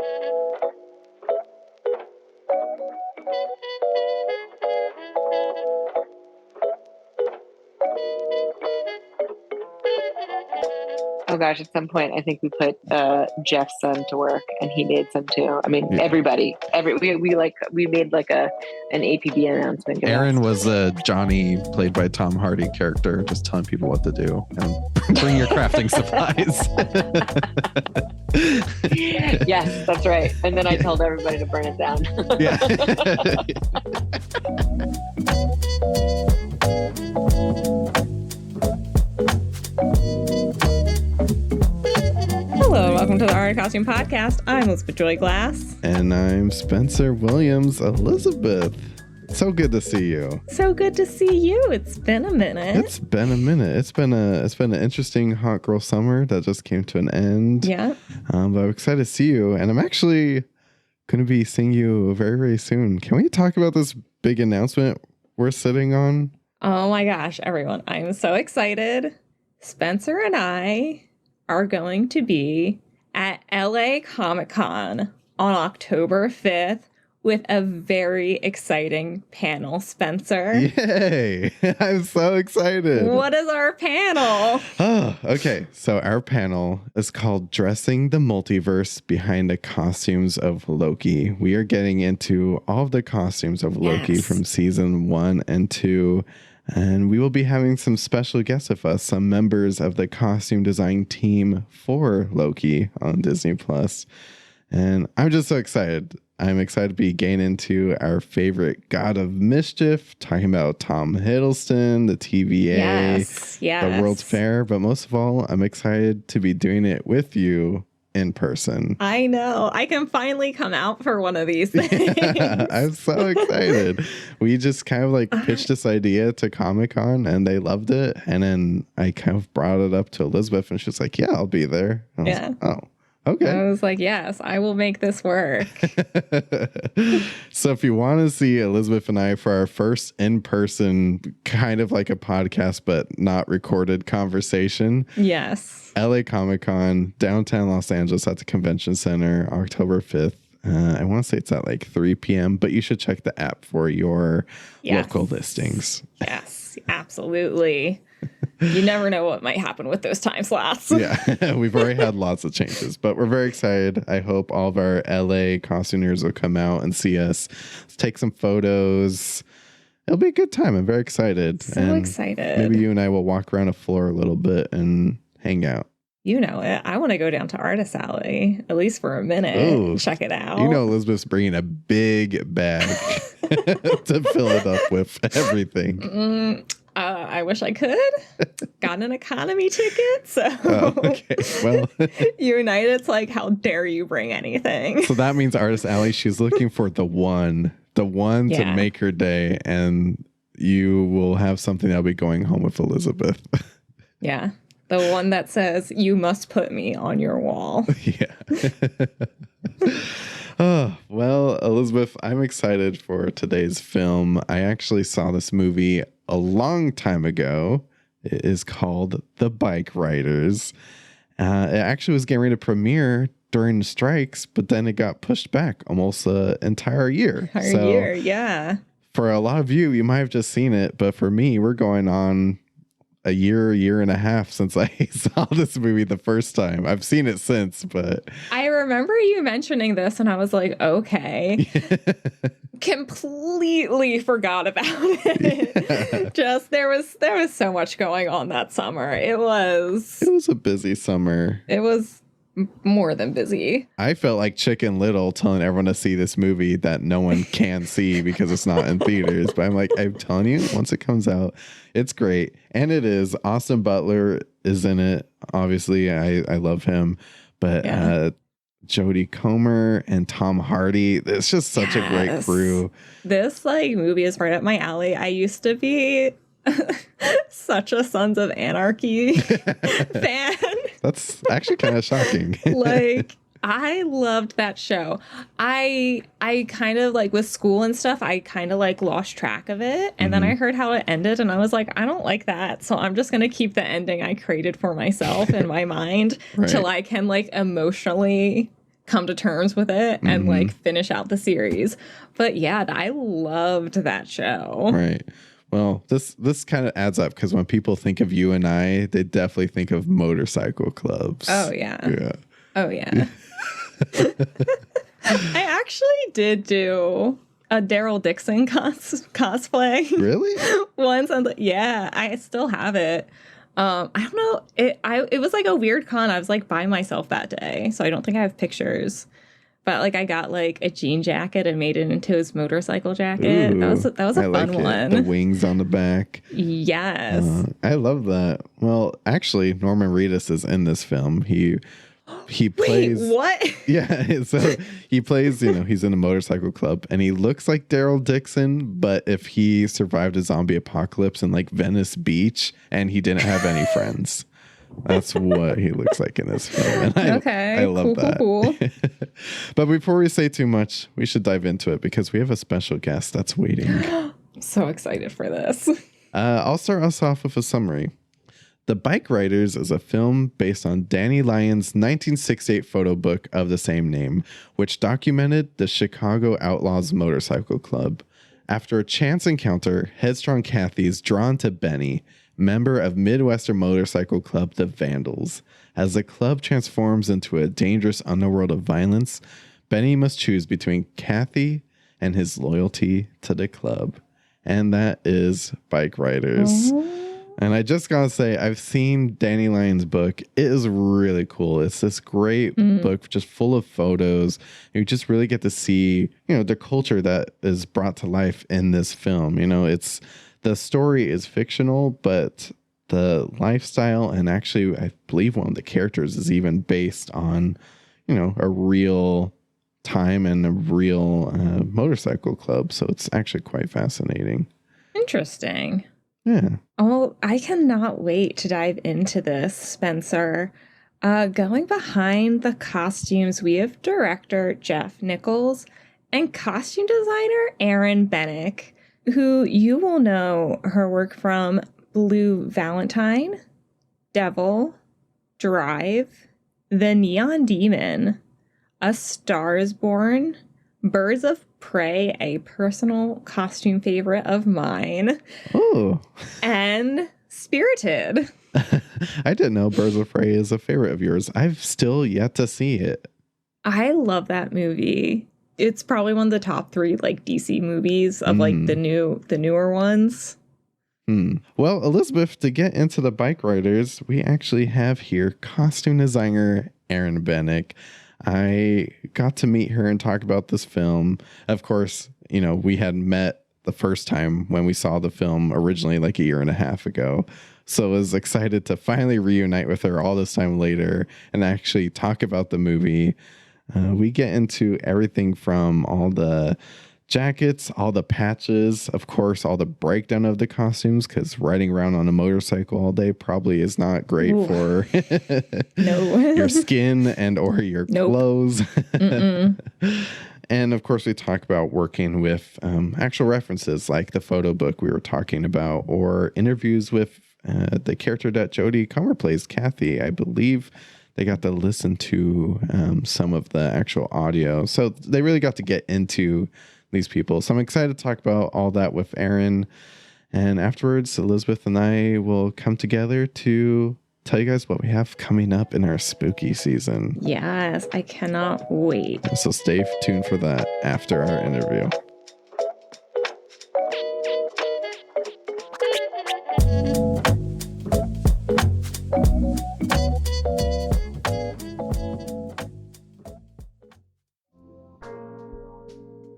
Oh gosh, at some point I think we put Jeff's son to work, and he made some too. I mean, Yeah. everybody, we made like an APB announcement. Erin was a Johnny, played by Tom Hardy character, just telling people what to do and bring your crafting supplies. Yes, that's right. And then I told everybody to burn it down. Yeah. Hello, welcome to the Art Costume Podcast. I'm Elizabeth Joy Glass. And I'm Spencer Williams. Elizabeth, so good to see you. So good to see you. It's been a minute. It's been an interesting hot girl summer that just came to an end. Yeah. But I'm excited to see you, and I'm actually going to be seeing you very, very soon. Can we talk about this big announcement we're sitting on? Oh my gosh, everyone. I'm so excited. Spencer and I are going to be at LA Comic-Con on October 5th with a very exciting panel, Spencer. Yay! I'm so excited. What is our panel? Oh, okay. So our panel is called Dressing the Multiverse Behind the Costumes of Loki. We are getting into all of the costumes of Loki from season 1 and 2. And we will be having some special guests with us, some members of the costume design team for Loki on Disney Plus. And I'm just so excited. I'm excited to be getting into our favorite God of Mischief, talking about Tom Hiddleston, the TVA, the World's Fair. But most of all, I'm excited to be doing it with you in person. I know. I can finally come out for one of these things. Yeah, I'm so excited. We just kind of like pitched this idea to Comic-Con and they loved it. And then I kind of brought it up to Elizabeth and she was like, yeah, I'll be there. And I was like, oh. Okay. I was like, yes, I will make this work. So if you want to see Elizabeth and I for our first in-person, kind of like a podcast, but not recorded conversation. Yes. LA Comic-Con, downtown Los Angeles at the Convention Center, October 5th. I want to say it's at like 3 p.m., but you should check the app for your local listings. Yes, absolutely. You never know what might happen with those time slots. Yeah, we've already had lots of changes, but we're very excited. I hope all of our LA costumiers will come out and see us. Let's take some photos. It'll be a good time. I'm very excited. So excited. Maybe you and I will walk around the floor a little bit and hang out. You know it. I want to go down to Artist Alley, at least for a minute, and check it out. You know Elizabeth's bringing a big bag to fill it up with everything. I wish I could. Got an economy ticket, so okay. Well, United's like, how dare you bring anything? So that means Artist Alley. She's looking for the one to make her day, and you will have something that'll be going home with Elizabeth. Yeah, the one that says you must put me on your wall. Yeah. Oh, well, Elizabeth, I'm excited for today's film. I actually saw this movie a long time ago. It is called The Bikeriders. It actually was getting ready to premiere during the strikes, but then it got pushed back almost an entire year. Yeah. For a lot of you, you might have just seen it, but for me, we're going on a year and a half since I saw this movie the first time. I've seen it since, but I remember you mentioning this and I was like, okay. Completely forgot about it. Yeah. Just there was so much going on that summer. It was a busy summer. It was more than busy. I felt like Chicken Little telling everyone to see this movie that no one can see because it's not in theaters. But I'm like, I'm telling you, once it comes out, it's great. And it is. Austin Butler is in it. Obviously, I love him. But Jodie Comer and Tom Hardy, it's just such a great crew. This movie is right up my alley. I used to be such a Sons of Anarchy fan. That's actually kind of shocking. I loved that show. I kind of with school and stuff, I kind of lost track of it. And then I heard how it ended and I was like, I don't like that. So I'm just going to keep the ending I created for myself in my mind till I can emotionally come to terms with it and like finish out the series. But yeah, I loved that show. Right. Well, this kind of adds up because when people think of you and I, they definitely think of motorcycle clubs. Oh yeah. Yeah. Oh yeah. I actually did do a Daryl Dixon cosplay. Really? Once. Yeah, I still have it. I don't know. It was like a weird con. I was like by myself that day, so I don't think I have pictures. But like I got like a jean jacket and made it into his motorcycle jacket. Ooh, that was a fun one. The wings on the back. Yes. I love that. Well, actually, Norman Reedus is in this film. He plays. Wait, what? Yeah, so he plays, he's in a motorcycle club and he looks like Daryl Dixon, but if he survived a zombie apocalypse in like Venice Beach and he didn't have any friends. That's what he looks like in this film. And I love that. Cool. But before we say too much, we should dive into it because we have a special guest that's waiting. I'm so excited for this. I'll start us off with a summary. The Bikeriders is a film based on Danny Lyon's 1968 photo book of the same name, which documented the Chicago Outlaws Motorcycle Club. After a chance encounter, headstrong Kathy is drawn to Benny, member of Midwestern motorcycle club The Vandals. As the club transforms into a dangerous underworld of violence, Benny must choose between Kathy and his loyalty to the club. And that is Bikeriders. And I just gotta say, I've seen Danny Lyon's book. It is really cool. It's this great book just full of photos. You just really get to see, the culture that is brought to life in this film. The story is fictional, but the lifestyle and actually, I believe one of the characters is even based on, a real time and a real motorcycle club. So it's actually quite fascinating. Interesting. Yeah. Oh, I cannot wait to dive into this, Spencer. Going behind the costumes, we have director Jeff Nichols and costume designer Erin Benach, who you will know her work from Blue Valentine, Devil, Drive, The Neon Demon, A Star is Born, Birds of Prey, a personal costume favorite of mine. Oh. And Spirited. I didn't know Birds of Prey is a favorite of yours. I've still yet to see it. I love that movie. It's probably one of the top 3 like DC movies of like the newer ones. Well, Elizabeth, to get into the Bikeriders, we actually have here costume designer Erin Benach. I got to meet her and talk about this film. Of course, we had met the first time when we saw the film originally like a year and a half ago. So I was excited to finally reunite with her all this time later and actually talk about the movie. We get into everything from all the jackets, all the patches, of course, all the breakdown of the costumes, because riding around on a motorcycle all day probably is not great for your skin and or your clothes. And of course, we talk about working with actual references like the photo book we were talking about, or interviews with the character that Jodie Comer plays, Kathy. I believe they got to listen to some of the actual audio. So they really got to get into these people. So I'm excited to talk about all that with Erin. And afterwards, Elizabeth and I will come together to tell you guys what we have coming up in our spooky season. Yes, I cannot wait. So stay tuned for that after our interview.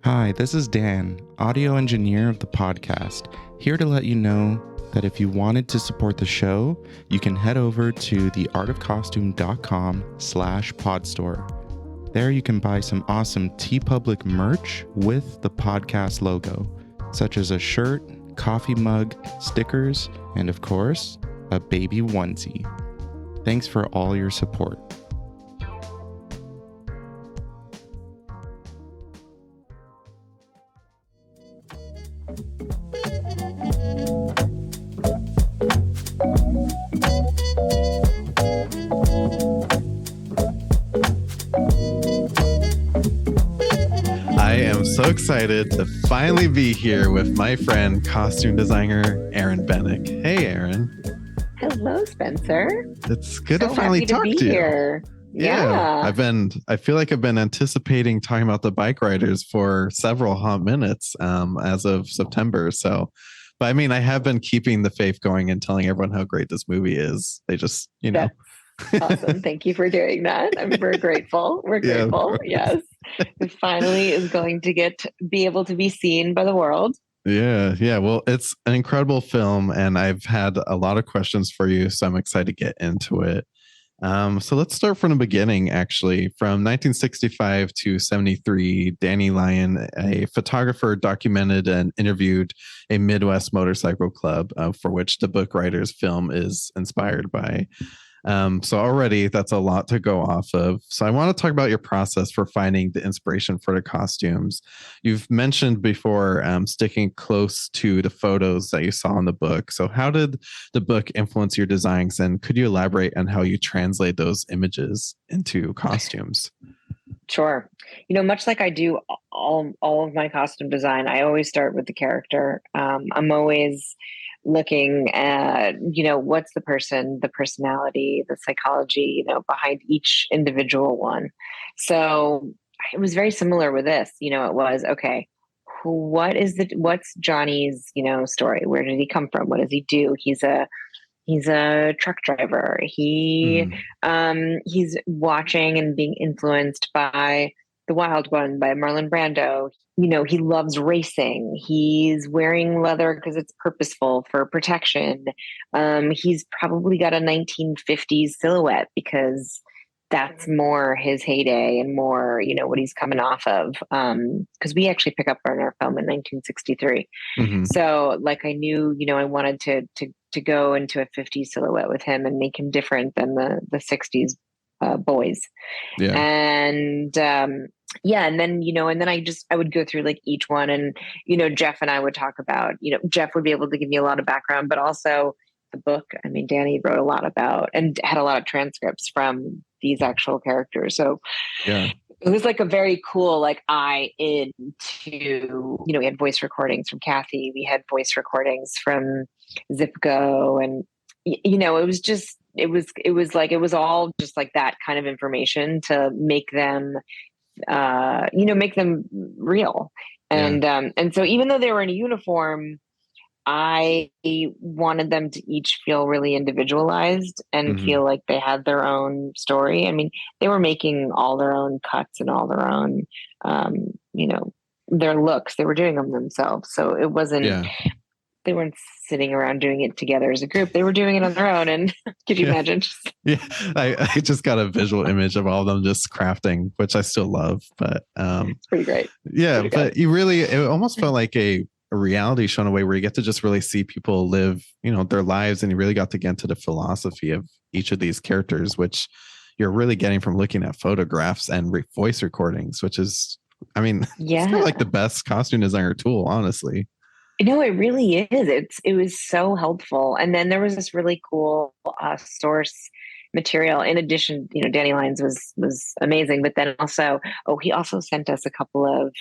Hi, this is Dan, audio engineer of the podcast, here to let you know that if you wanted to support the show, you can head over to theartofcostume.com/podstore. There you can buy some awesome TeePublic merch with the podcast logo, such as a shirt, coffee mug, stickers, and of course, a baby onesie. Thanks for all your support. so excited to finally be here with my friend, costume designer Erin Benach. Hey, Erin. Hello, Spencer. It's good So to finally happy talk be to you. Here. Yeah. I feel like I've been anticipating talking about the Bikeriders for several hot minutes as of September. So, but I mean, I have been keeping the faith going and telling everyone how great this movie is. They just, That's awesome. Thank you for doing that. We're grateful. We're grateful. Yes. It finally is going to be able to be seen by the world. Yeah. Well, it's an incredible film, and I've had a lot of questions for you, so I'm excited to get into it. So let's start from the beginning, actually. From 1965 to 73, Danny Lyon, a photographer, documented and interviewed a Midwest motorcycle club, for which the Bikeriders film is inspired by. So already that's a lot to go off of. So I want to talk about your process for finding the inspiration for the costumes. You've mentioned before sticking close to the photos that you saw in the book. So how did the book influence your designs, and could you elaborate on how you translate those images into costumes? Sure. Much like I do all of my costume design, I always start with the character. I'm always looking at, what's the person, the personality, the psychology, behind each individual one. So it was very similar with this. It was, okay, what's Johnny's, story? Where did he come from? What does he do? He's a truck driver. He's watching and being influenced by The Wild One by Marlon Brando. He loves racing. He's wearing leather because it's purposeful for protection. He's probably got a 1950s silhouette because that's more his heyday and more, what he's coming off of. Because we actually pick up on our film in 1963. Mm-hmm. So like I knew, I wanted to go into a 50s silhouette with him and make him different than the 60s boys. Yeah. And and then I would go through like each one, and Jeff and I would talk about, Jeff would be able to give me a lot of background, but also the book. I mean, Danny wrote a lot about and had a lot of transcripts from these actual characters. So yeah, it was like a very cool eye into, we had voice recordings from Kathy, we had voice recordings from Zipco, and it was all just like that kind of information to make them make them real. And so even though they were in a uniform, I wanted them to each feel really individualized and feel like they had their own story. I mean, they were making all their own cuts and all their own, their looks. They were doing them themselves. So it wasn't, they weren't sitting around doing it together as a group. They were doing it on their own. And could you imagine? I just got a visual image of all of them just crafting, which I still love, but it's pretty great. Yeah, pretty but good. it almost felt like a reality show in a way where you get to just really see people live, their lives, and you really got to get into the philosophy of each of these characters, which you're really getting from looking at photographs and voice recordings, which is, I mean, it's kind of like the best costume designer tool, honestly. It really is. It was so helpful. And then there was this really cool source material. In addition, Danny Lyons was amazing, but then also, he also sent us a couple of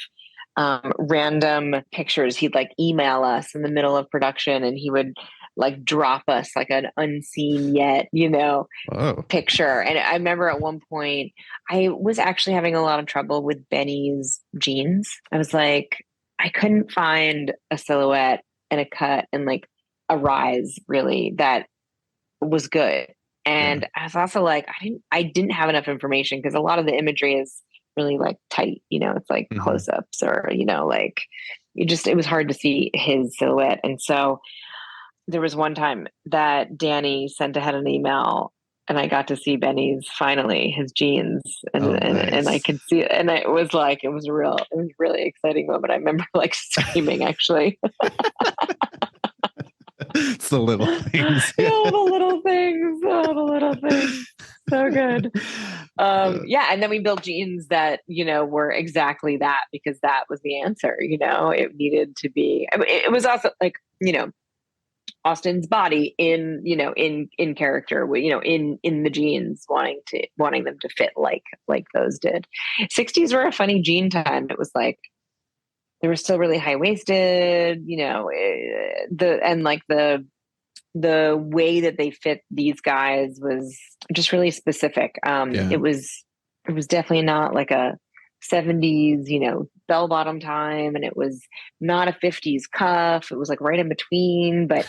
random pictures. He'd like email us in the middle of production, and he would like drop us like an unseen yet, picture. And I remember at one point I was actually having a lot of trouble with Benny's jeans. I was like, I couldn't find a silhouette and a cut and like a rise really that was good. And I was also like, I didn't have enough information because a lot of the imagery is really like tight, it's like close-ups or, like it was hard to see his silhouette. And so there was one time that Danny sent ahead an email and I got to see Benny's finally, his jeans, and and I could see it, and it was a really exciting moment. I remember like screaming actually. It's the little things. All the little things. So good. And then we built jeans that, were exactly that, because that was the answer. It needed to be, it was also like, Austin's body in character, in the jeans, wanting them to fit like those did. 60s were a funny jean time. It was like they were still really high waisted, you know, the way that they fit these guys was just really specific. Yeah. It was definitely not like a 70s, you know, bell bottom time, and it was not a 50s cuff. It was like right in between, but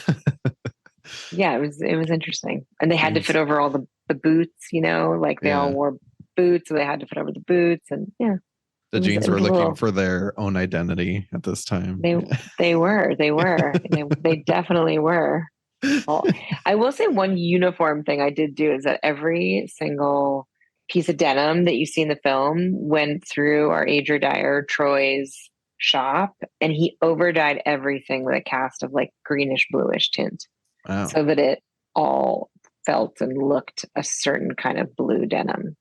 yeah, it was interesting. And they had to Jeans. fit over all the boots, you know, like they all Yeah. wore boots, so they had to fit over the boots, and yeah, The jeans it were was a looking little. for their own identity at this time. They definitely were. Well, I will say one uniform thing I did do is that every single piece of denim that you see in the film went through our Adria Dyer Troy's shop, and he overdyed everything with a cast of like greenish bluish tint Wow. so that it all felt and looked a certain kind of blue denim.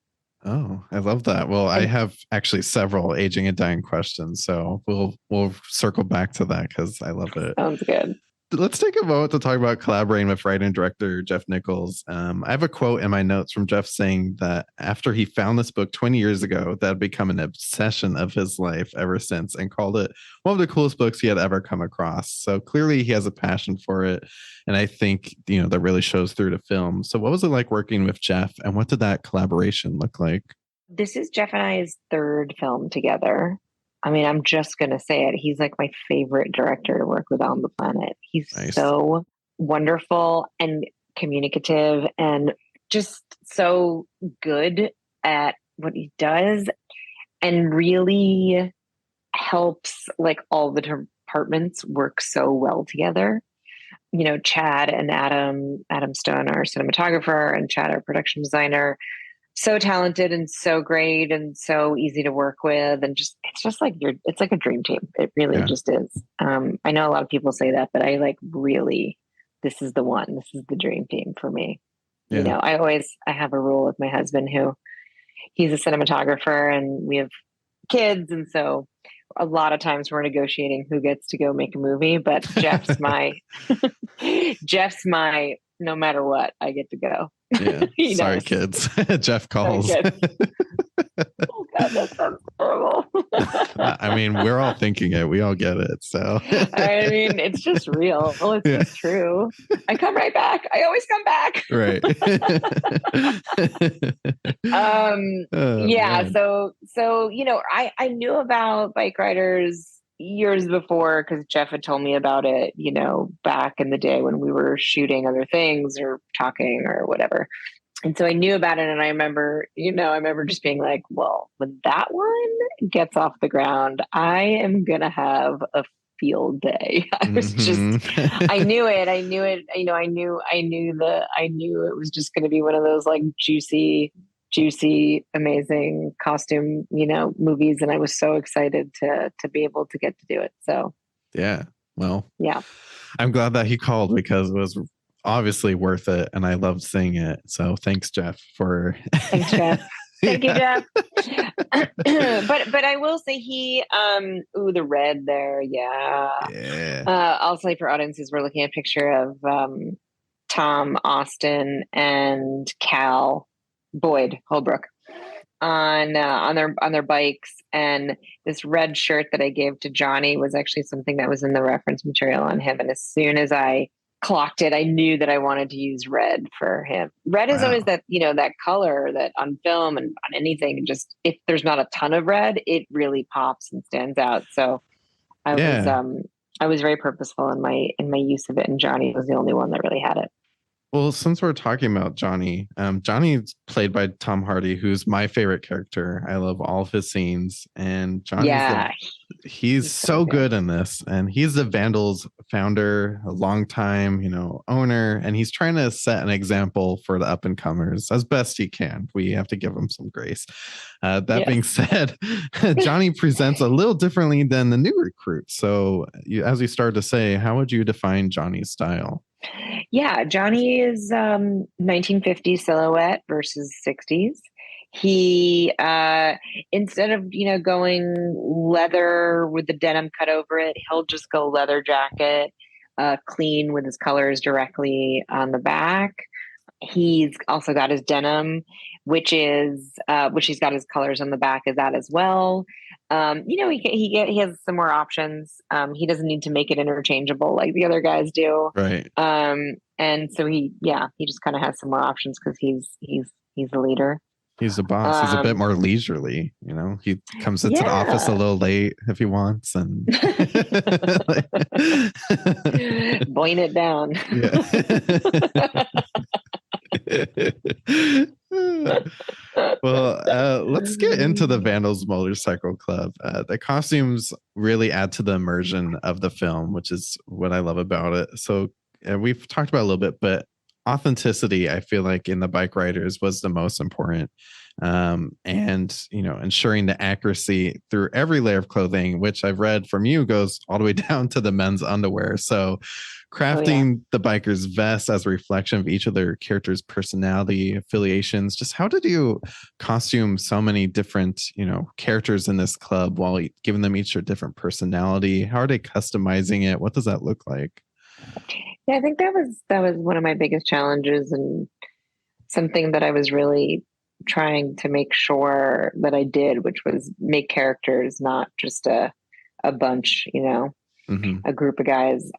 Oh, I love that. Well, I And have actually several aging and dying questions, so we'll circle back to that because I love it. sounds good. Let's take a moment to talk about collaborating with writer and director Jeff Nichols. I have a quote in my notes from Jeff saying that after he found this book 20 years ago, that had become an obsession of his life ever since, and called it one of the coolest books he had ever come across. So clearly he has a passion for it. And I think, that really shows through the film. So what was it like working with Jeff, and what did that collaboration look like? This is Jeff and I's third film together. I mean, I'm just going to say it. He's like my favorite director to work with on the planet. He's Nice. so wonderful and communicative and just so good at what he does, and really helps like all the departments work so well together. You know, Chad and Adam Stone, our cinematographer, and Chad, our production designer, so talented and so great and so easy to work with, and just it's just like it's like a dream team. It really Yeah. just is. I know a lot of people say that, but I like really, this is the one. This is the dream team for me. Yeah. You know, I have a rule with my husband who he's a cinematographer, and we have kids, and so a lot of times we're negotiating who gets to go make a movie, but Jeff's my no matter what, I get to go. Yeah. He Sorry, knows. kids. Jeff Sorry, calls. kids. Oh God, that sounds horrible. I mean, we're all thinking it. We all get it. So I mean, it's just real. It's Yeah. just true. I come right back. I always come back. Right. Oh, Yeah. man. So you know, I knew about Bikeriders years before because Jeff had told me about it. You know, back in the day when we were shooting other things or talking or whatever. And so I knew about it, and I remember just being like, well, when that one gets off the ground, I am gonna have a field day. I was just, I knew it. You know, I knew it was just going to be one of those like juicy, amazing costume, you know, movies. And I was so excited to be able to get to do it. So Yeah. Well, yeah. I'm glad that he called because it was obviously worth it, and I loved seeing it. So thanks, Jeff, for Thanks, Jeff. Thank you, Yeah. Jeff. but I will say the red there, yeah. Yeah. Also, for audiences, we're looking at a picture of Tom, Austin, and Cal Boyd Holbrook on their bikes, and this red shirt that I gave to Johnny was actually something that was in the reference material on him. And as soon as I clocked it, I knew that I wanted to use red for him. Red is always that, you know, that color that on film and on anything, just if there's not a ton of red, it really pops and stands out. So I was very purposeful in my use of it, and Johnny was the only one that really had it. Well, since we're talking about Johnny, Johnny's played by Tom Hardy, who's my favorite character. I love all of his scenes, and Johnny's he's so good in this, and he's the Vandals founder, a longtime, owner, and he's trying to set an example for the up and comers as best he can. We have to give him some grace. That being said, Johnny presents a little differently than the new recruits. So, as you started to say, how would you define Johnny's style? Yeah, Johnny is 1950s silhouette versus 60s. He instead of going leather with the denim cut over it, he'll just go leather jacket, clean with his colors directly on the back. He's also got his denim, which he's got his colors on the back of that as well. He has some more options. He doesn't need to make it interchangeable like the other guys do. Right. And so he just kind of has some more options because he's the leader. He's the boss. He's a bit more leisurely, He comes into the office a little late if he wants, and boing it down. Well, let's get into the Vandals Motorcycle Club. The costumes really add to the immersion of the film, which is what I love about it. So we've talked about it a little bit, but authenticity, I feel like in the Bikeriders was the most important. And ensuring the accuracy through every layer of clothing, which I've read from you goes all the way down to the men's underwear. So crafting the bikers' vests as a reflection of each of their characters' personality, affiliations. Just how did you costume so many different, characters in this club while giving them each a different personality? How are they customizing it? What does that look like? Yeah, I think that was one of my biggest challenges, and something that I was really trying to make sure that I did, which was make characters, not just a bunch, a group of guys.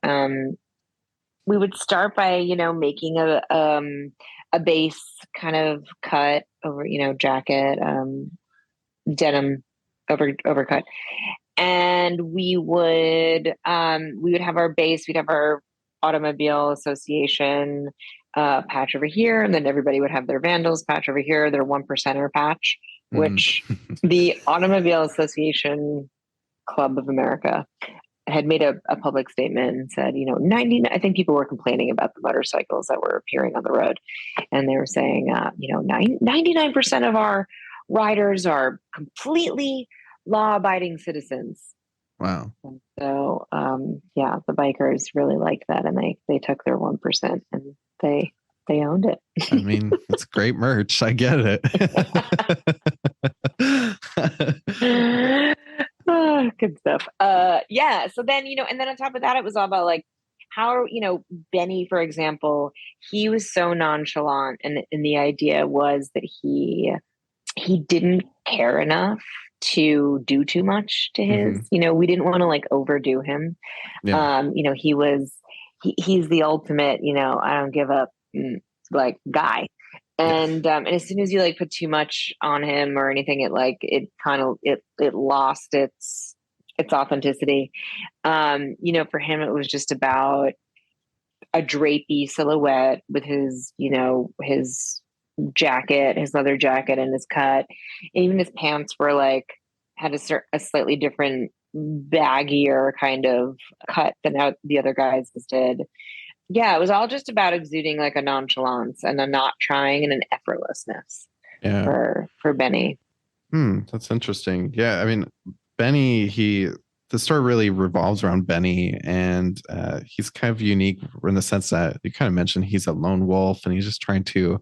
We would start by, making a base kind of cut over, jacket, denim overcut. And we would have our base, we'd have our automobile association patch over here, and then everybody would have their Vandals patch over here, their 1%er patch, which the Automobile Association Club of America had made a public statement and said, 90, I think people were complaining about the motorcycles that were appearing on the road. And they were saying, 99% of our riders are completely law-abiding citizens. Wow. And so, the bikers really liked that, and they took their 1% and they owned it. I mean, it's great merch. I get it. Good stuff. So then, and then on top of that, it was all about like how, Benny, for example, he was so nonchalant, and the idea was that he didn't care enough to do too much to his, we didn't want to like overdo him. Yeah. He's the ultimate, I don't give up like guy. And as soon as you like put too much on him or anything, it lost its authenticity. For him, it was just about a drapey silhouette with his, his jacket, his leather jacket, and his cut. And even his pants were like had a slightly different, baggier kind of cut than how the other guys did. Yeah, it was all just about exuding like a nonchalance and a not trying and an effortlessness for Benny. That's interesting. Yeah, I mean, Benny, the story really revolves around Benny, and he's kind of unique in the sense that you kind of mentioned he's a lone wolf and he's just trying to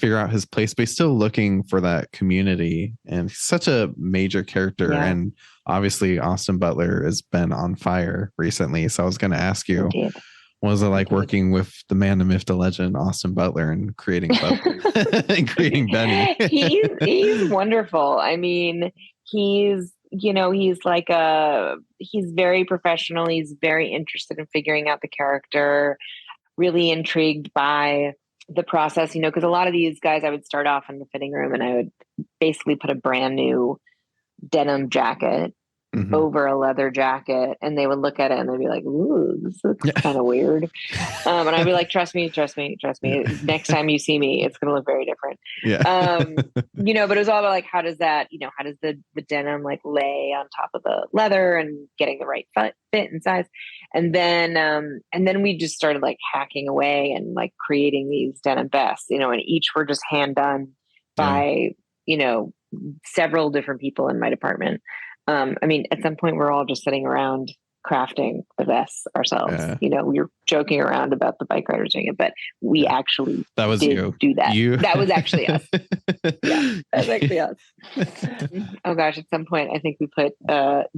figure out his place, but he's still looking for that community. And he's such a major character. Yeah. And obviously Austin Butler has been on fire recently. So I was going to ask you, what was it like working with the man, the myth, the legend, Austin Butler, and creating and creating Benny? He's wonderful. I mean, he's very professional. He's very interested in figuring out the character, really intrigued by the process, because a lot of these guys, I would start off in the fitting room and I would basically put a brand new denim jacket over a leather jacket, and they would look at it and they'd be like, ooh, this looks kind of weird. And I'd be like, trust me. Next time you see me, it's going to look very different. Yeah. But it was all about like, how does the denim like lay on top of the leather and getting the right fit and size. And then we just started like hacking away and like creating these denim vests, and each were just hand done by, several different people in my department. I mean, at some point we're all just sitting around crafting the vests ourselves. Yeah. We were joking around about the Bikeriders doing it, but we actually that was did you. Do that. That was actually us. Yeah, that was actually us. Oh gosh, at some point I think we put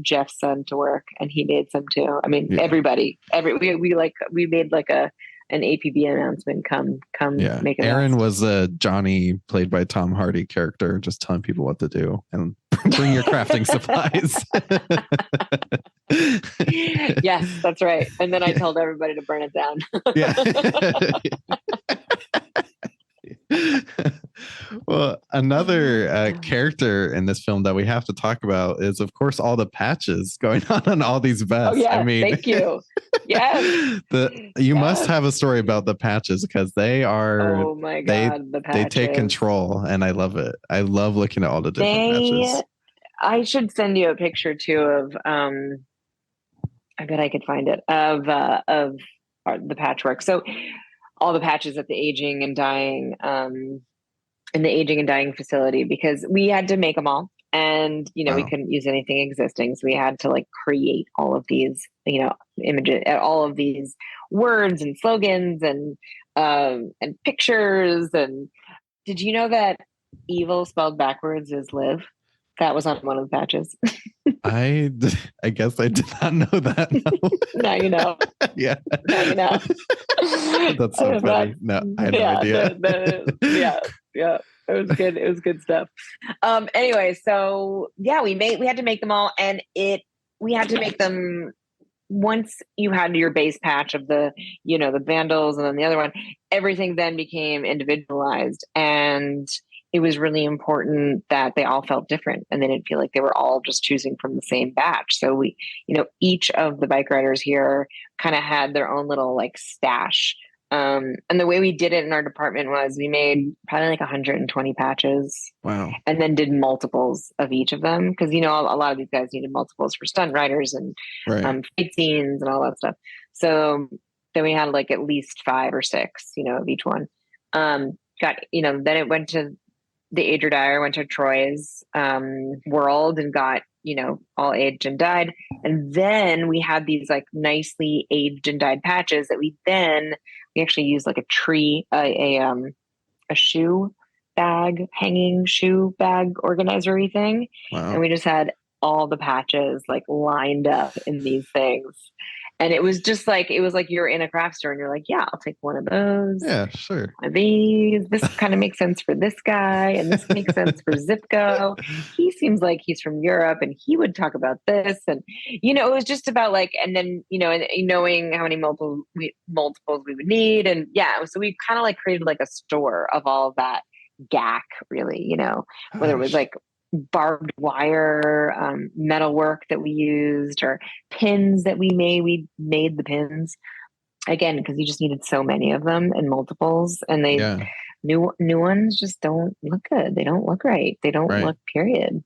Jeff's son to work, and he made some too. I mean, everybody. We made like a an APB announcement, come Yeah. make it. Erin was a Johnny played by Tom Hardy character, just telling people what to do and bring your crafting supplies. Yes, that's right. And then I told everybody to burn it down. Yeah. Well, another character in this film that we have to talk about is, of course, all the patches going on all these vests. Oh yeah, I mean, thank you. Yes, you must have a story about the patches, because they are. Oh my God, the patches. They take control, and I love it. I love looking at all the different patches. I should send you a picture too of I bet I could find it of the patchwork. So all the patches at the aging and dying in the aging and dying facility, because we had to make them all, and we couldn't use anything existing, so we had to like create all of these images, all of these words and slogans and pictures. And did you know that evil spelled backwards is live? That was on one of the patches. I guess I did not know that. No. Now you know. Yeah. Now you know. That's so funny. No, I had no idea. Yeah. It was good. It was good stuff. Anyway, so yeah, we had to make them all, and we had to make them. Once you had your base patch of the vandals, and then the other one, everything then became individualized, and it was really important that they all felt different, and they didn't feel like they were all just choosing from the same batch. So we, each of the bike riders here kind of had their own little like stash. And the way we did it in our department was we made probably like 120 patches. Wow. And then did multiples of each of them. Cause a lot of these guys needed multiples for stunt riders and fight scenes and all that stuff. So then we had like at least 5 or 6, of each one. Then it went to the age or die, went to Troy's world and got, all aged and dyed. And then we had these like nicely aged and dyed patches that we actually used like a tree, a shoe bag, hanging shoe bag organizer-y thing. Wow. And we just had all the patches like lined up in these things. And it was just like, you're in a craft store and you're like, yeah, I'll take one of those. Yeah, sure. One of these. This kind of makes sense for this guy. And this makes sense for Zipko. He seems like he's from Europe and he would talk about this. And, it was just about like, and then, and knowing how many multiples we would need. And yeah, so we kind of like created like a store of all of that gack, really, whether it was like barbed wire, metal work that we used, or pins that we made the pins again, because you just needed so many of them and multiples, and new ones just don't look good. They don't look right. They don't look, period.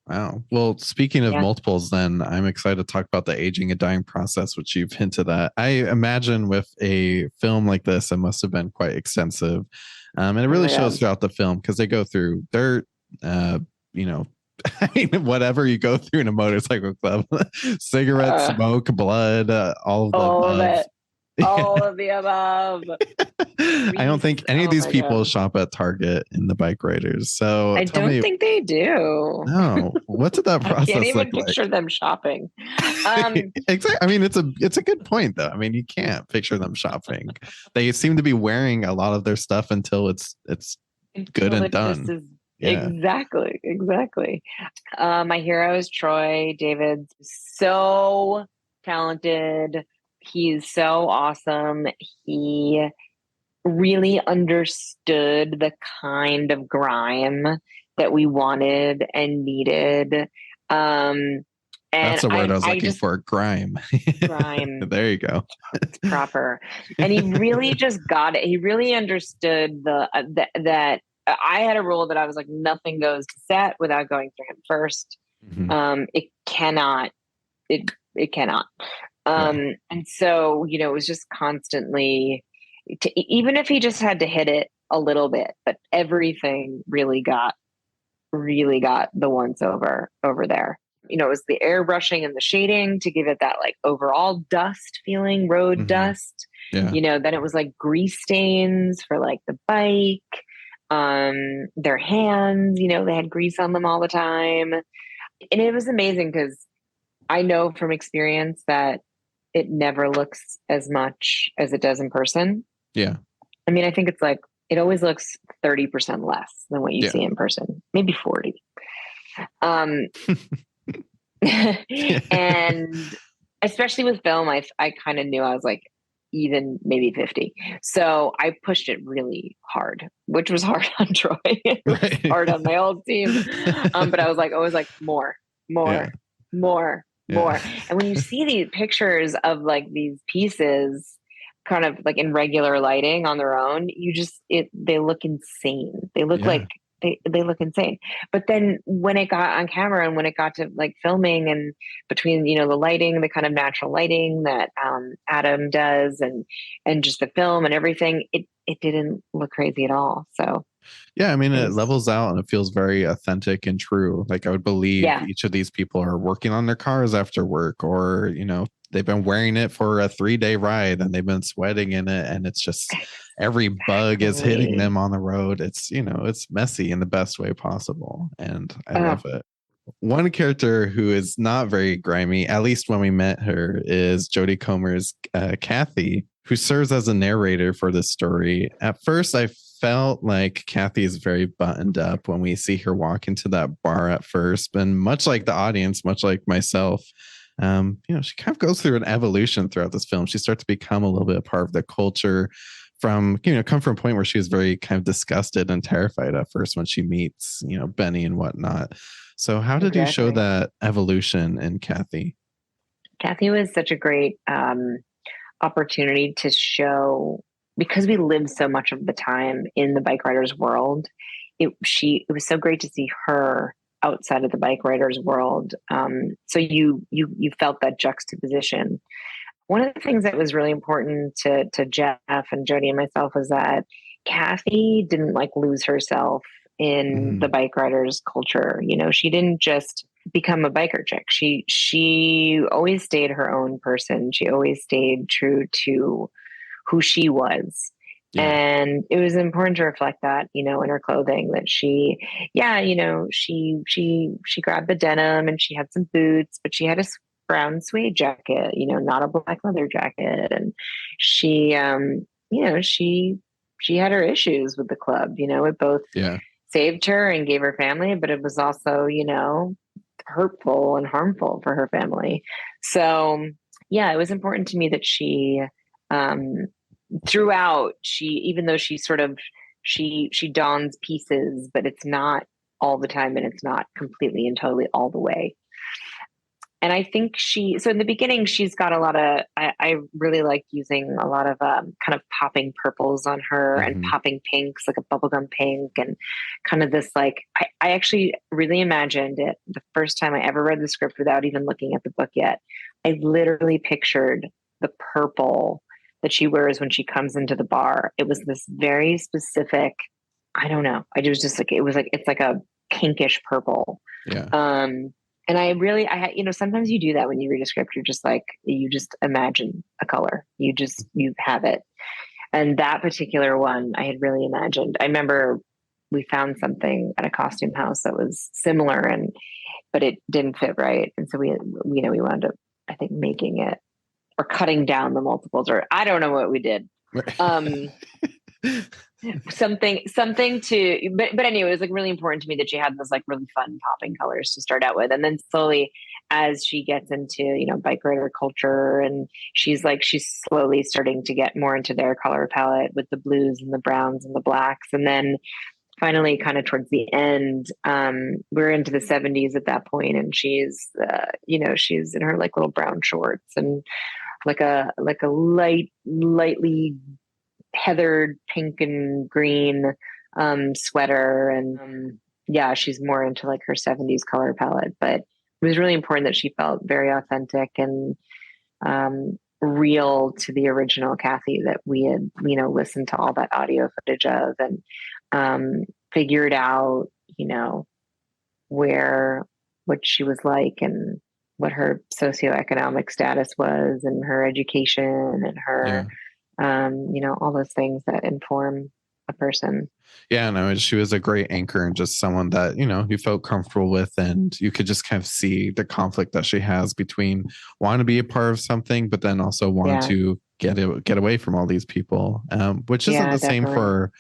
Wow. Well, speaking of multiples, then I'm excited to talk about the aging and dying process, which you've hinted at. I imagine with a film like this, it must have been quite extensive. And it really shows throughout the film, because they go through their I mean, whatever you go through in a motorcycle club, cigarette smoke, blood, all of it. All of the above. I don't think any of these people shop at Target in the Bikeriders. So I don't think they do. No. What's that process? I can't even picture them shopping. Exactly. I mean, it's a good point though. I mean, you can't picture them shopping. They seem to be wearing a lot of their stuff until it's good and done. Yeah. Exactly. My hero is Troy. David's so talented. He's so awesome. He really understood the kind of grime that we wanted and needed. And that's the word I was looking for. Grime. There you go. It's proper. And he really just got it. He really understood that I had a rule that I was like, nothing goes to set without going through him first. Mm-hmm. It cannot. And so, it was just constantly, even if he just had to hit it a little bit, but everything really got the once over there. It was the airbrushing and the shading to give it that like overall dust feeling, road dust. Yeah. Then it was like grease stains for like the bike. Their hands, they had grease on them all the time. And it was amazing because I know from experience that it never looks as much as it does in person. Yeah. I mean, I think it's like, it always looks 30% less than what you Yeah. see in person, maybe 40. And especially with film, I kind of knew I was like, even maybe 50. So I pushed it really hard, which was hard on Troy. It was Right. hard on my old team. But I was like, more, Yeah. more. Yeah. And when you see these pictures of like these pieces kind of like in regular lighting on their own, they look insane. They look Yeah. like they look insane. But then when it got on camera and when it got to like filming and between, the lighting, the kind of natural lighting that Adam does and just the film and everything, it didn't look crazy at all. So yeah, I mean, it was, levels out and it feels very authentic and true. Like I would believe yeah, each of these people are working on their cars after work, or, they've been wearing it for a 3-day ride and they've been sweating in it. And it's just every bug is hitting them on the road. It's, it's messy in the best way possible. And I love it. One character who is not very grimy, at least when we met her, is Jodie Comer's Kathy, who serves as a narrator for this story. At first, I felt like Kathy is very buttoned up when we see her walk into that bar at first. And much like the audience, much like myself, she kind of goes through an evolution throughout this film. She starts to become a little bit a part of the culture come from a point where she was very kind of disgusted and terrified at first when she meets, Benny and whatnot. So how did you show that evolution in Kathy? Kathy was such a great opportunity to show, because we lived so much of the time in the Bikeriders world. It was so great to see her outside of the Bikeriders world. So you felt that juxtaposition. One of the things that was really important to Jeff and Jodie and myself was that Kathy didn't like lose herself in the Bikeriders culture. She didn't just become a biker chick. She always stayed her own person. She always stayed true to who she was. Yeah. And it was important to reflect that, in her clothing, that she grabbed the denim and she had some boots, but she had a brown suede jacket, not a black leather jacket. And she had her issues with the club, it both saved her and gave her family, but it was also, hurtful and harmful for her family. So yeah, it was important to me that she, throughout, even though she sort of, she dons pieces, but it's not all the time and it's not completely and totally all the way. And I think so in the beginning, she's got a lot of, I really like using a lot of kind of popping purples on her and popping pinks, like a bubblegum pink, and kind of this, like, I actually really imagined it the first time I ever read the script without even looking at the book yet. I literally pictured the purple that she wears when she comes into the bar. It was this very specific, I don't know. It's like a pinkish purple. Yeah. And sometimes you do that when you read a script. You're just like, you just imagine a color. You have it. And that particular one I had really imagined. I remember we found something at a costume house that was similar, but it didn't fit right. And so we wound up, I think, making it or cutting down the multiples, or I don't know what we did. Something to, but anyway, it was like really important to me that she had those like really fun popping colors to start out with. And then slowly, as she gets into, bike rider culture, and she's slowly starting to get more into their color palette with the blues and the browns and the blacks. And then finally, kind of towards the end, we're into the 70s at that point, and she's in her like little brown shorts and like a lightly heathered pink and green sweater. And she's more into like her 70s color palette. But it was really important that she felt very authentic and real to the original Kathy that we had, listened to all that audio footage of, and figured out, what she was like and what her socioeconomic status was and her education and her, all those things that inform a person. Yeah, no, she was a great anchor and just someone that, you felt comfortable with, and you could just kind of see the conflict that she has between wanting to be a part of something, but then also wanting Yeah. to get away from all these people, which isn't Yeah, the same definitely. for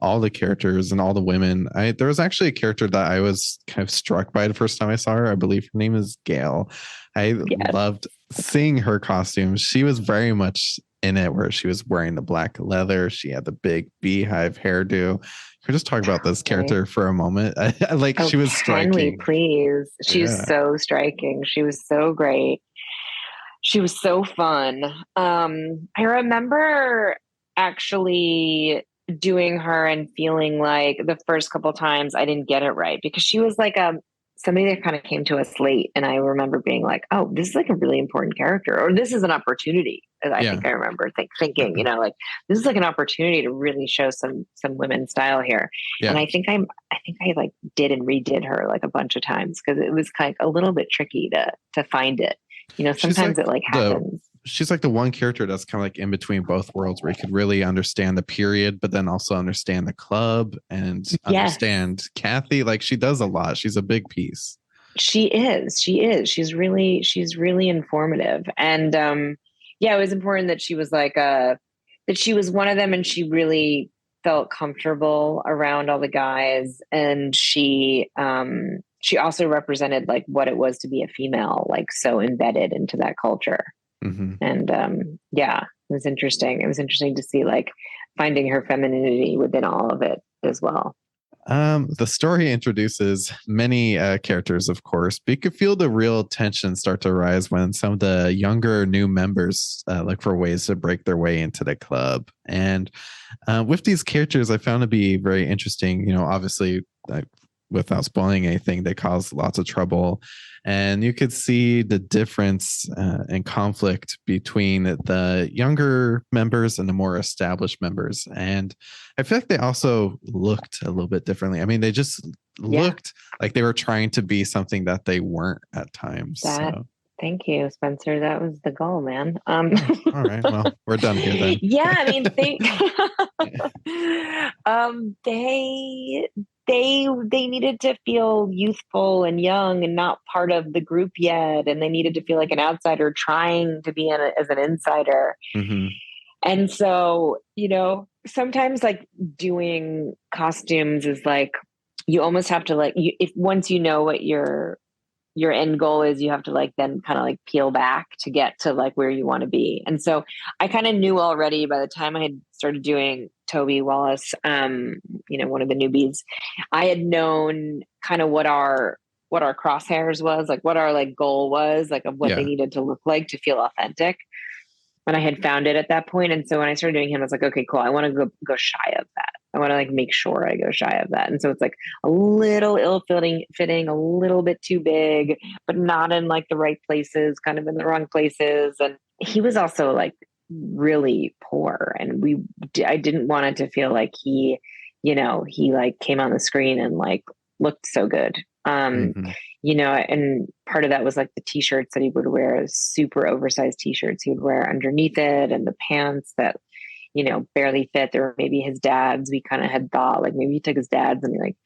all the characters and all the women. There was actually a character that I was kind of struck by the first time I saw her. I believe her name is Gail. I Yes. loved seeing her costume. She was very much in it, where she was wearing the black leather. She had the big beehive hairdo. Can we just talk about this character for a moment? She was Can we striking. please? She's Yeah. so striking. She was so great. She was so fun. I remember actually doing her and feeling like the first couple times I didn't get it right, because she was like somebody that kind of came to us late, and I remember being like, "Oh, this is like a really important character, or this is an opportunity." I think I remember thinking, like, this is like an opportunity to really show some women's style here. Yeah. And I think I like did and redid her like a bunch of times, because it was kind of a little bit tricky to find it. Sometimes it like happens. She's like the one character that's kind of like in between both worlds, where you could really understand the period, but then also understand the club and understand Kathy. Like, she does a lot. She's a big piece. She is. She's really informative. And it was important that she was like that she was one of them, and she really felt comfortable around all the guys. And she also represented like what it was to be a female, like so embedded into that culture. Mm-hmm. And it was interesting. It was interesting to see like finding her femininity within all of it as well. The story introduces many characters, of course, but you could feel the real tension start to rise when some of the younger new members look for ways to break their way into the club. And with these characters, I found to be very interesting. Obviously, without spoiling anything, they cause lots of trouble. And you could see the difference and conflict between the younger members and the more established members. And I feel like they also looked a little bit differently. I mean, they just looked like they were trying to be something that they weren't at times. Thank you, Spencer. That was the goal, man. All right. Well, we're done here then. Yeah, I mean, they needed to feel youthful and young and not part of the group yet, and they needed to feel like an outsider trying to be as an insider. Mm-hmm. And so, sometimes like doing costumes is like, you almost have to like, if once you know what your end goal is, you have to like then kind of like peel back to get to like where you want to be. And so I kind of knew already by the time I had started doing Toby Wallace, one of the newbies, I had known kind of what our crosshairs was, like what our like goal was, like of what they needed to look like to feel authentic. And I had found it at that point. And so when I started doing him, I was like, okay, cool. I want to go shy of that. I want to like make sure I go shy of that. And so it's like a little fitting, a little bit too big, but not in like the right places, kind of in the wrong places. And he was also like really poor. And I didn't want it to feel like he like came on the screen and like looked so good. And part of that was like the t-shirts that he would wear, super oversized t-shirts he would wear underneath it, and the pants that, barely fit. There were maybe his dad's. We kind of had thought like maybe he took his dad's and he like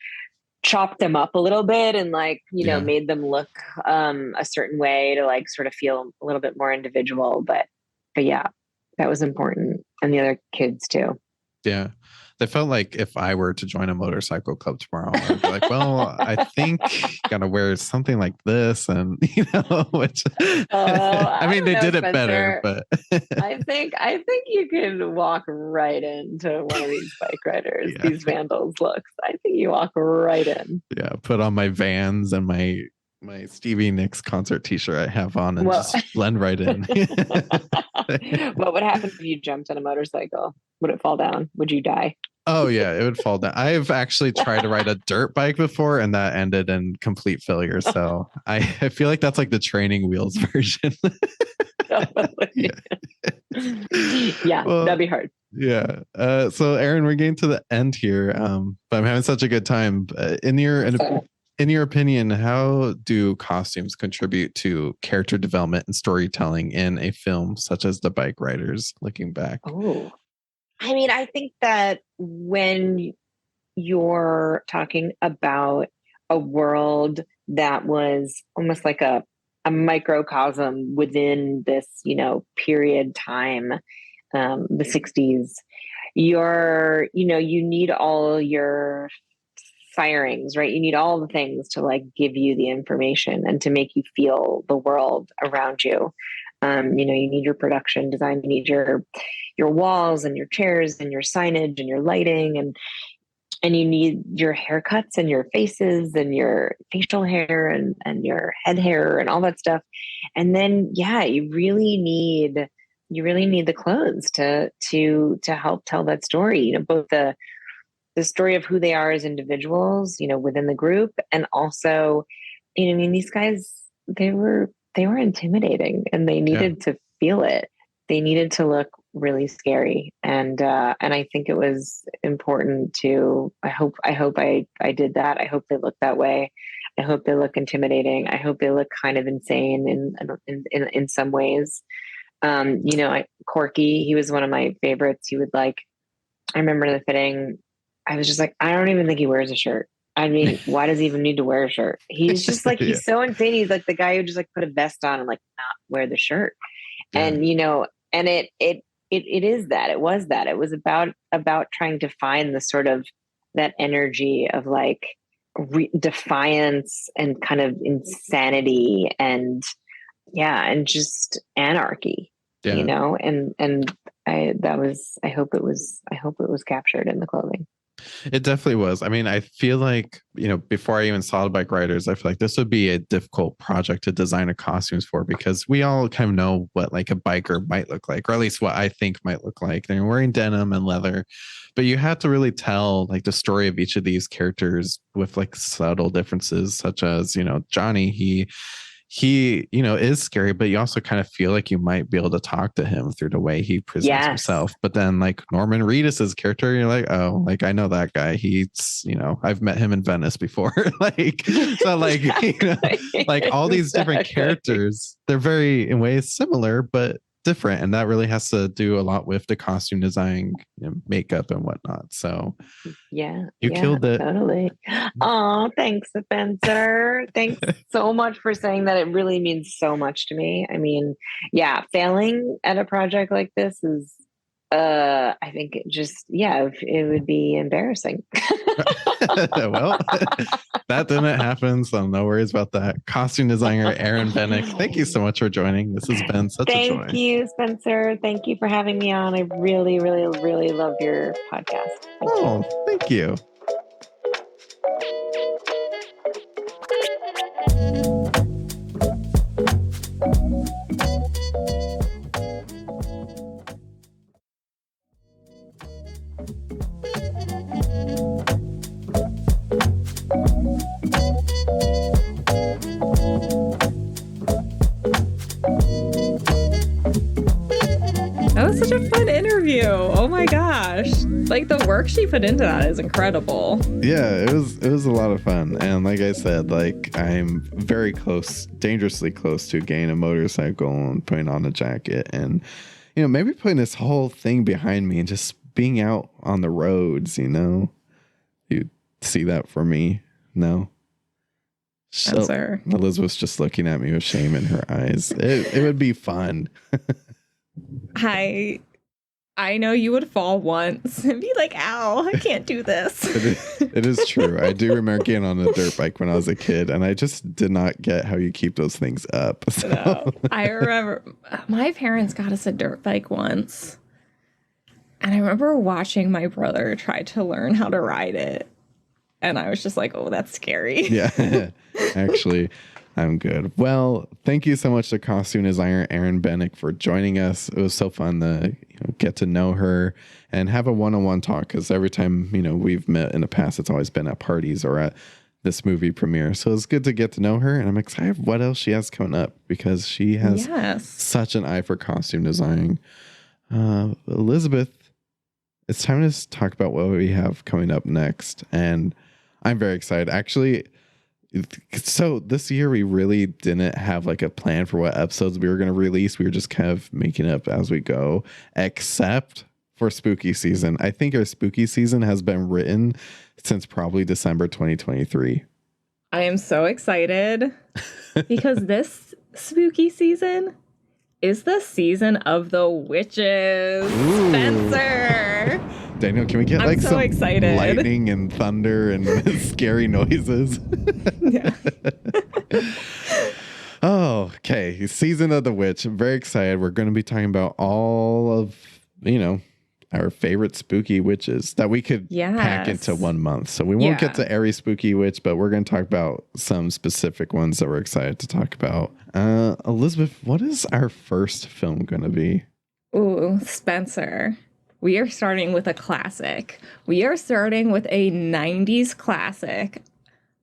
chopped them up a little bit and like, made them look a certain way to like sort of feel a little bit more individual. But yeah, that was important. And the other kids too. Yeah. They felt like if I were to join a motorcycle club tomorrow, I'd be like, well, I think gotta wear something like this, and which I mean, they did it better, but I think you can walk right into one of these bike riders, these Vandals looks. I think you walk right in. Yeah, put on my Vans and my Stevie Nicks concert t-shirt I have on and just blend right in. What would happen if you jumped on a motorcycle? Would it fall down? Would you die? Oh yeah, it would fall down. I've actually tried to ride a dirt bike before, and that ended in complete failure. So I feel like that's like the training wheels version. Yeah, well, that'd be hard. Yeah. So Erin, we're getting to the end here, but I'm having such a good time. In your opinion, how do costumes contribute to character development and storytelling in a film such as The Bikeriders, looking back? Oh, I mean, I think that when you're talking about a world that was almost like a microcosm within this, period time, the 60s, you need all your firings, right? You need all the things to like give you the information and to make you feel the world around you. You need your production design, you need your walls and your chairs and your signage and your lighting, and you need your haircuts and your faces and your facial hair and your head hair and all that stuff. And then yeah, you really need the clothes to help tell that story, both the story of who they are as individuals, within the group, and also, I mean, these guys, they were intimidating, and they Yeah. needed to feel it. They needed to look really scary, and I think it was important to. I did that. I hope they look that way. I hope they look intimidating. I hope they look kind of insane in some ways. Corky, he was one of my favorites. He would like. I remember in the fitting, I was just like, I don't even think he wears a shirt. I mean, why does he even need to wear a shirt? He's just like, Yeah. he's so insane. He's like the guy who just like put a vest on and like not wear the shirt. Yeah. And, and it is that, it was that, it was about trying to find the sort of that energy of like defiance and kind of insanity and yeah, and just anarchy, Yeah. and I hope it was captured in the clothing. It definitely was. I mean, I feel like, before I even saw the Bikeriders, I feel like this would be a difficult project to design a costumes for, because we all kind of know what like a biker might look like, or at least what I think might look like. They're wearing denim and leather, but you have to really tell like the story of each of these characters with like subtle differences, such as, Johnny, he is scary, but you also kind of feel like you might be able to talk to him through the way he presents Yes. himself. But then like Norman Reedus's character, you're like, oh, like I know that guy. He's, I've met him in Venice before. Like, so like, like all these different characters, they're very in ways similar, but different. And that really has to do a lot with the costume design, makeup and whatnot. So yeah, you killed it. Totally. Oh, thanks, Spencer. Thanks so much for saying that. It really means so much to me. I mean, yeah, failing at a project like this is, I think it would be embarrassing. Well, that didn't happen, so no worries about that. Costume designer Erin Benach, thank you so much for joining. This has been such a joy. Thank you, Spencer. Thank you for having me on. I really, really, really love your podcast. Thank you. That was such a fun interview. Oh my gosh. Like the work she put into that is incredible. Yeah, it was a lot of fun. And like I said, like I'm very close, dangerously close to getting a motorcycle and putting on a jacket and, maybe putting this whole thing behind me and just being out on the roads, You see that for me? No? So, Elizabeth's just looking at me with shame in her eyes. It would be fun. I know you would fall once and be like, ow, I can't do this. It is true. I do remember getting on a dirt bike when I was a kid, and I just did not get how you keep those things up. So. No, I remember my parents got us a dirt bike once, and I remember watching my brother try to learn how to ride it, and I was just like, oh, that's scary. Yeah, actually. I'm good. Well, thank you so much to costume designer Erin Benach for joining us. It was so fun to get to know her and have a one-on-one talk, because every time we've met in the past, it's always been at parties or at this movie premiere. So it's good to get to know her, and I'm excited what else she has coming up, because she has such an eye for costume design. Elizabeth, it's time to talk about what we have coming up next, and I'm very excited. Actually, so this year we really didn't have like a plan for what episodes we were going to release. We were just kind of making up as we go, except for spooky season. I think our spooky season has been written since probably December 2023. I am so excited because this spooky season is the season of the witches. Ooh. Spencer. Daniel, can we get I'm like so some excited. lightning and thunder and scary noises? Yeah. Oh, okay. Season of the Witch. I'm very excited. We're going to be talking about all of, our favorite spooky witches that we could pack into 1 month. So we won't get to every spooky witch, but we're going to talk about some specific ones that we're excited to talk about. Elizabeth, what is our first film going to be? Ooh, Spencer. We are starting with a classic. We are starting with a 90s classic.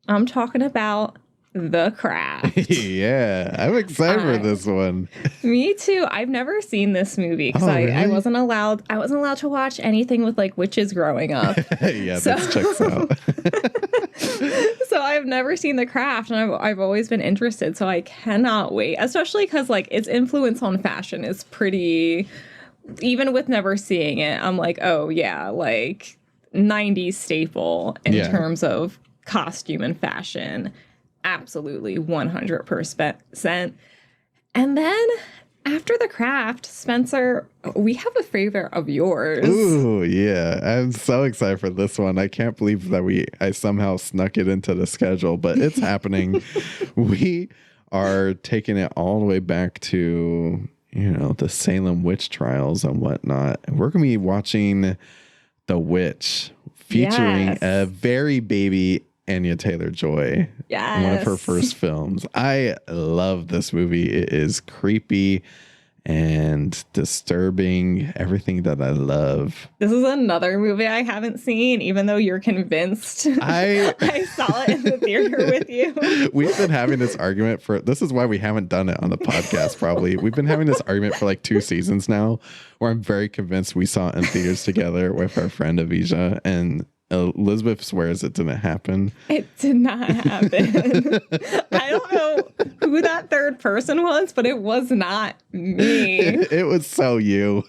I'm talking about The Craft. Yeah, I'm excited for this one. Me too. I've never seen this movie because really? I wasn't allowed to watch anything with like witches growing up. Yeah, this checks out. So I've never seen The Craft, and I've always been interested. So I cannot wait, especially because like its influence on fashion is pretty. Even with never seeing it, I'm like, oh yeah, like 90s staple in terms of costume and fashion. Absolutely 100%. And then after The Craft, Spencer, we have a favorite of yours. Ooh, yeah. I'm so excited for this one. I can't believe that I somehow snuck it into the schedule, but it's happening. We are taking it all the way back to, the Salem witch trials and whatnot. We're going to be watching The Witch featuring a very baby Anya Taylor-Joy. Yes. One of her first films. I love this movie. It is creepy and disturbing. Everything that I love. This is another movie I haven't seen, even though you're convinced. I saw it in the theater with you. We've been having this argument this is why we haven't done it on the podcast, probably. We've been having this argument for like 2 seasons now, where I'm very convinced we saw it in theaters together with our friend Avisha, and Elizabeth swears it didn't happen. It did not happen. I don't know who that third person was, but it was not me. It was so you.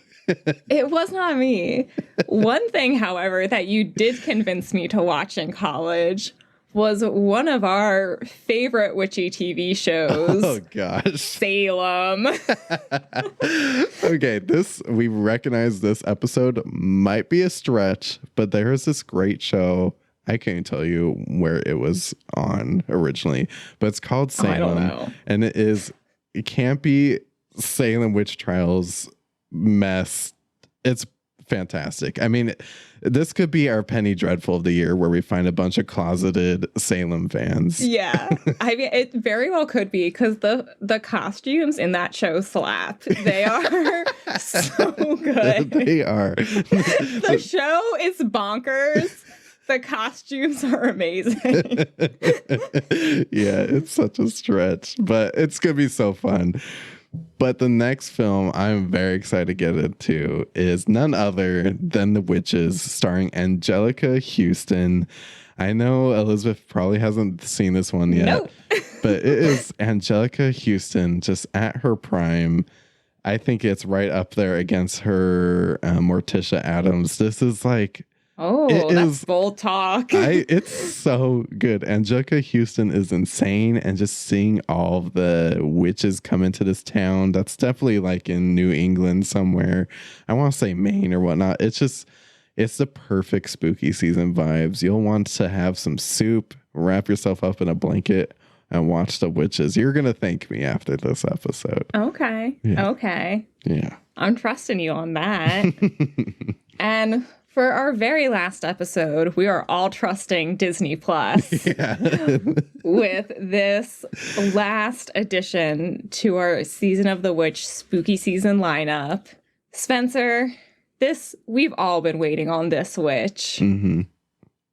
It was not me. One thing, however, that you did convince me to watch in college was one of our favorite witchy TV shows. Oh, gosh. Salem. Okay, we recognize this episode might be a stretch, but there is this great show. I can't tell you where it was on originally, but it's called Salem. I don't know. And it can't be Salem witch trials mess. It's fantastic. I mean, this could be our Penny Dreadful of the year, where we find a bunch of closeted Salem fans. Yeah. I mean, it very well could be, because the costumes in that show slap. They are so good. They are. The show is bonkers. The costumes are amazing. Yeah, it's such a stretch, but it's going to be so fun. But the next film I'm very excited to get into is none other than The Witches, starring Angelica Houston. I know Elizabeth probably hasn't seen this one yet, Nope. but it is Angelica Houston just at her prime. I think it's right up there against her Morticia Addams. This is like... Oh, that's bold talk. It's so good. Angelica Houston is insane, and just seeing all of the witches come into this town, that's definitely like in New England somewhere. I want to say Maine or whatnot. It's the perfect spooky season vibes. You'll want to have some soup, wrap yourself up in a blanket, and watch The Witches. You're going to thank me after this episode. Okay. Yeah. Okay. Yeah. I'm trusting you on that. And for our very last episode, we are all trusting Disney Plus with this last addition to our Season of the Witch spooky season lineup. Spencer, we've all been waiting on this witch. Mm-hmm.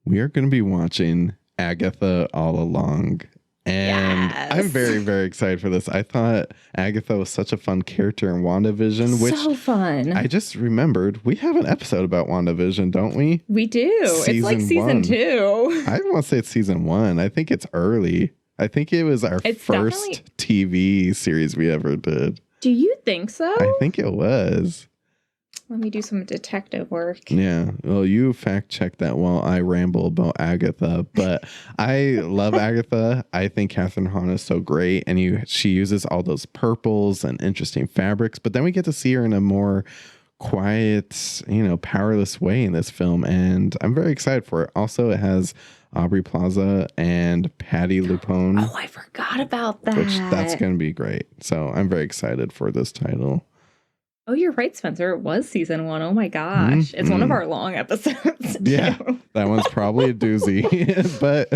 We are going to be watching Agatha All Along. And I'm very, very excited for this. I thought Agatha was such a fun character in WandaVision. So fun. I just remembered we have an episode about WandaVision, don't we? We do. It's like season 2. I don't want to say it's season 1. I think it's early. I think it was our first TV series we ever did. Do you think so? I think it was. Let me do some detective work. Yeah. Well, you fact check that while I ramble about Agatha. But I love Agatha. I think Catherine Hahn is so great. And she uses all those purples and interesting fabrics. But then we get to see her in a more quiet, powerless way in this film. And I'm very excited for it. Also, it has Aubrey Plaza and Patti LuPone. Oh, I forgot about that. Which that's going to be great. So I'm very excited for this title. Oh, you're right, Spencer. It was season 1. Oh my gosh. It's one of our long episodes. Yeah, that one's probably a doozy, but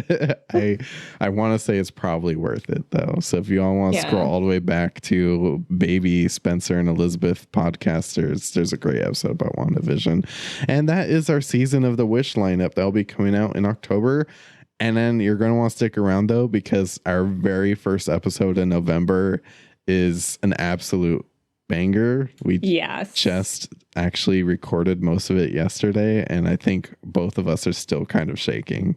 I want to say it's probably worth it though. So if you all want to scroll all the way back to baby Spencer and Elizabeth podcasters, there's a great episode about WandaVision. And that is our season of the Wish lineup. That'll be coming out in October. And then you're going to want to stick around though, because our very first episode in November is an absolute banger. We just actually recorded most of it yesterday, and I think both of us are still kind of shaking.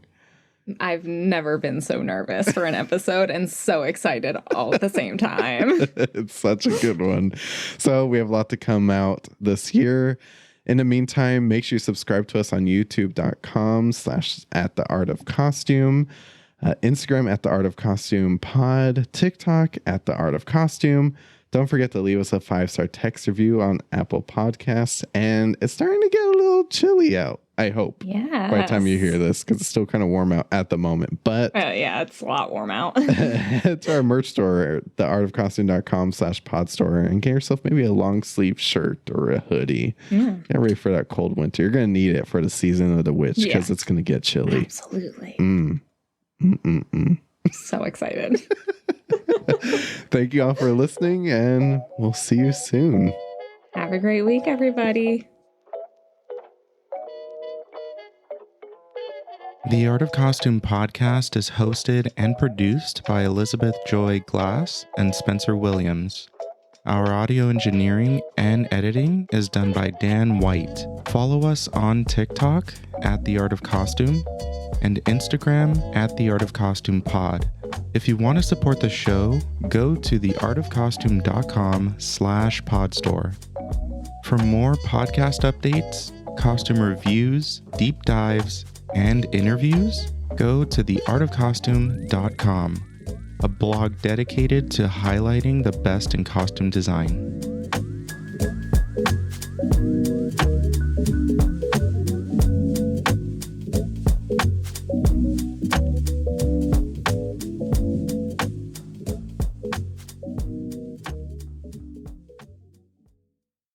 I've never been so nervous for an episode and so excited all at the same time. It's such a good one. So we have a lot to come out this year. In the meantime, make sure you subscribe to us on youtube.com/@theartofcostume, Instagram @theartofcostume_pod, TikTok @theartofcostume. Don't forget to leave us a 5-star text review on Apple Podcasts. And it's starting to get a little chilly out, I hope. Yeah. By the time you hear this, because it's still kind of warm out at the moment. But yeah, it's a lot warm out. head to our merch store, theartofcostume.com/podstore, and get yourself maybe a long sleeve shirt or a hoodie. Get ready for that cold winter. You're going to need it for the season of the witch, because it's going to get chilly. Absolutely. So excited. Thank you all for listening, and we'll see you soon. Have a great week, everybody. The Art of Costume podcast is hosted and produced by Elizabeth Joy Glass and Spencer Williams. Our audio engineering and editing is done by Dan White. Follow us on TikTok @TheArtOfCostume and Instagram @TheArtOfCostumePod. If you want to support the show, go to theartofcostume.com/podstore. For more podcast updates, costume reviews, deep dives, and interviews, go to theartofcostume.com, a blog dedicated to highlighting the best in costume design.